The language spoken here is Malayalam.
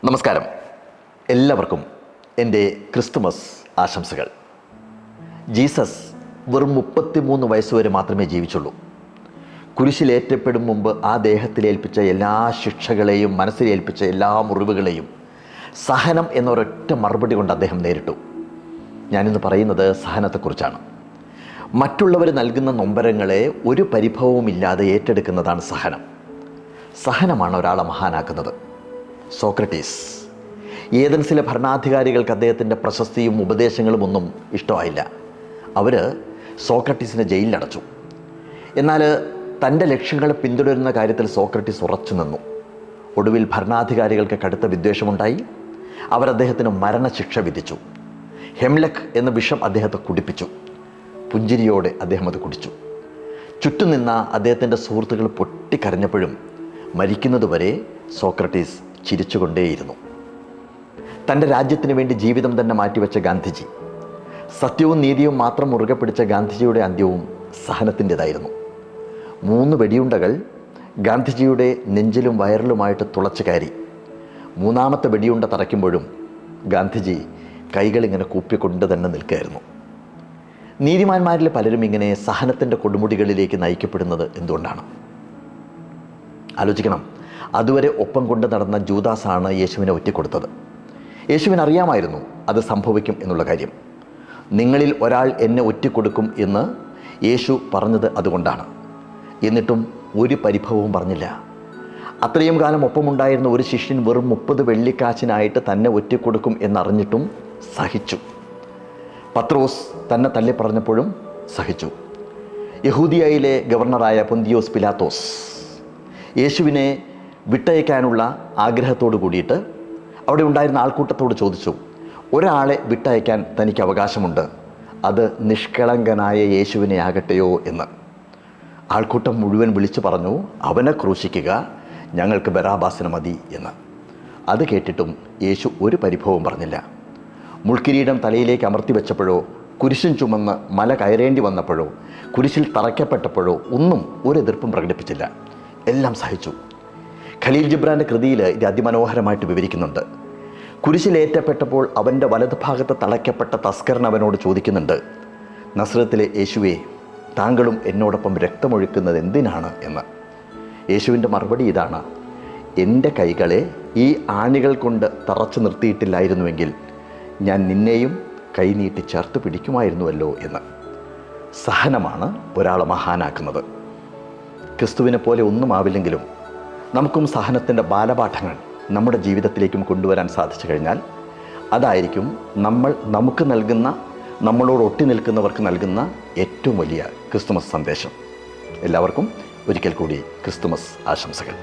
നമസ്കാരം. എല്ലാവർക്കും എൻ്റെ ക്രിസ്തുമസ് ആശംസകൾ. ജീസസ് വെറും 33 വയസ്സുവരെ മാത്രമേ ജീവിച്ചുള്ളൂ. കുരിശിലേറ്റപ്പെടും മുമ്പ് ആ ദേഹത്തിലേൽപ്പിച്ച എല്ലാ ശിക്ഷകളെയും മനസ്സിലേൽപ്പിച്ച എല്ലാ മുറിവുകളെയും സഹനം എന്നൊരൊറ്റ മറുപടി കൊണ്ട് അദ്ദേഹം നേരിട്ടു. ഞാനിന്ന് പറയുന്നത് സഹനത്തെക്കുറിച്ചാണ്. മറ്റുള്ളവർ നൽകുന്ന നൊമ്പരങ്ങളെ ഒരു പരിഭവവുമില്ലാതെ ഏറ്റെടുക്കുന്നതാണ് സഹനം. സഹനമാണ് ഒരാളെ മഹാനാക്കുന്നത്. സോക്രട്ടീസ്. ഏതൻസിലെ ഭരണാധികാരികൾക്ക് അദ്ദേഹത്തിൻ്റെ പ്രശസ്തിയും ഉപദേശങ്ങളും ഒന്നും ഇഷ്ടമായില്ല. അവർ സോക്രട്ടീസിനെ ജയിലിലടച്ചു. എന്നാൽ തൻ്റെ ലക്ഷ്യങ്ങളെ പിന്തുടരുന്ന കാര്യത്തിൽ സോക്രട്ടീസ് ഉറച്ചു നിന്നു. ഒടുവിൽ ഭരണാധികാരികൾക്ക് കടുത്ത വിദ്വേഷമുണ്ടായി. അവർ അദ്ദേഹത്തിന് മരണശിക്ഷ വിധിച്ചു. ഹെംലക് എന്ന വിഷം അദ്ദേഹത്തെ കുടിപ്പിച്ചു. പുഞ്ചിരിയോടെ അദ്ദേഹം അത് കുടിച്ചു. ചുറ്റും നിന്ന അദ്ദേഹത്തിൻ്റെ സുഹൃത്തുക്കൾ പൊട്ടിക്കരഞ്ഞപ്പോഴും മരിക്കുന്നതുവരെ സോക്രട്ടീസ് ചിരിച്ചുകൊണ്ടേയിരുന്നു. തൻ്റെ രാജ്യത്തിന് വേണ്ടി ജീവിതം തന്നെ മാറ്റിവെച്ച ഗാന്ധിജി, സത്യവും നീതിയും മാത്രം മുറുകെ പിടിച്ച ഗാന്ധിജിയുടെ അന്ത്യവും സഹനത്തിൻ്റെതായിരുന്നു. 3 വെടിയുണ്ടകൾ ഗാന്ധിജിയുടെ നെഞ്ചിലും വയറിലുമായിട്ട് തുളച്ചു കയറി. 3ാമത്തെ വെടിയുണ്ട തറയ്ക്കുമ്പോഴും ഗാന്ധിജി കൈകളിങ്ങനെ കൂപ്പിക്കൊണ്ട് തന്നെ നിൽക്കുകയായിരുന്നു. നീതിമാന്മാരിൽ പലരും ഇങ്ങനെ സഹനത്തിൻ്റെ കൊടുമുടികളിലേക്ക് നയിക്കപ്പെടുന്നത് എന്തുകൊണ്ടാണ്? ആലോചിക്കണം. അതുവരെ ഒപ്പം കൊണ്ട് നടന്ന ജൂദാസാണ് യേശുവിനെ ഒറ്റിക്കൊടുത്തത്. യേശുവിന് അറിയാമായിരുന്നു അത് സംഭവിക്കും എന്നുള്ള കാര്യം. നിങ്ങളിൽ ഒരാൾ എന്നെ ഒറ്റിക്കൊടുക്കും എന്ന് യേശു പറഞ്ഞത് അതുകൊണ്ടാണ്. എന്നിട്ടും ഒരു പരിഭവവും പറഞ്ഞില്ല. അത്രയും കാലം ഒപ്പമുണ്ടായിരുന്ന ഒരു ശിഷ്യൻ വെറും 30 വെള്ളിക്കാശിനായിട്ട് തന്നെ ഒറ്റിക്കൊടുക്കും എന്നറിഞ്ഞിട്ടും സഹിച്ചു. പത്രോസ് തന്നെ തള്ളിപ്പറഞ്ഞപ്പോഴും സഹിച്ചു. യഹൂദിയയിലെ ഗവർണറായ പൊന്തിയോസ് പിലാത്തോസ് യേശുവിനെ വിട്ടയക്കാനുള്ള ആഗ്രഹത്തോട് കൂടിയിട്ട് അവിടെ ഉണ്ടായിരുന്ന ആൾക്കൂട്ടത്തോട് ചോദിച്ചു, ഒരാളെ വിട്ടയക്കാൻ തനിക്ക് അവകാശമുണ്ട്, അത് നിഷ്കളങ്കനായ യേശുവിനെ ആകട്ടെയോ എന്ന്. ആൾക്കൂട്ടം മുഴുവൻ വിളിച്ചു പറഞ്ഞു, അവനെ ക്രൂശിക്കുക, ഞങ്ങൾക്ക് ബറാബാസിനെ മതി എന്ന്. അത് കേട്ടിട്ടും യേശു ഒരു പരിഭവവും പറഞ്ഞില്ല. മുൾക്കിരീടം തലയിലേക്ക് അമർത്തി വെച്ചപ്പോഴോ, കുരിശും ചുമന്ന് മല കയറേണ്ടി വന്നപ്പോഴോ, കുരിശിൽ തറയ്ക്കപ്പെട്ടപ്പോഴോ ഒന്നും ഒരു എതിർപ്പും പ്രകടിപ്പിച്ചില്ല. എല്ലാം സഹിച്ചു. ഖലീൽ ജിബ്രാൻ്റെ കൃതിയിൽ ഇത് അതിമനോഹരമായിട്ട് വിവരിക്കുന്നുണ്ട്. കുരിശിലേറ്റപ്പെട്ടപ്പോൾ അവൻ്റെ വലതുഭാഗത്ത് തളയ്ക്കപ്പെട്ട തസ്കരൻ അവനോട് ചോദിക്കുന്നുണ്ട്, നസ്രത്തിലെ യേശുവേ, താങ്കളും എന്നോടൊപ്പം രക്തമൊഴുക്കുന്നത് എന്തിനാണ് എന്ന്. യേശുവിൻ്റെ മറുപടി ഇതാണ്, എൻ്റെ കൈകളെ ഈ ആണികൾ കൊണ്ട് തറച്ചു നിർത്തിയിട്ടില്ലായിരുന്നുവെങ്കിൽ ഞാൻ നിന്നെയും കൈനീട്ടി ചേർത്ത് പിടിക്കുമായിരുന്നുവല്ലോ എന്ന്. സഹനമാണ് ഒരാളെ മഹാനാക്കുന്നത്. ക്രിസ്തുവിനെ പോലെ ഒന്നും ആവില്ലെങ്കിലും നമുക്കും സഹനത്തിൻ്റെ ബാലപാഠങ്ങൾ നമ്മുടെ ജീവിതത്തിലേക്കും കൊണ്ടുവരാൻ സാധിച്ചു കഴിഞ്ഞാൽ അതായിരിക്കും നമുക്ക് നൽകുന്ന, നമ്മളോട് ഒട്ടി നിൽക്കുന്നവർക്ക് നൽകുന്ന ഏറ്റവും വലിയ ക്രിസ്തുമസ് സന്ദേശം. എല്ലാവർക്കും ഒരിക്കൽ കൂടി ക്രിസ്തുമസ് ആശംസകൾ.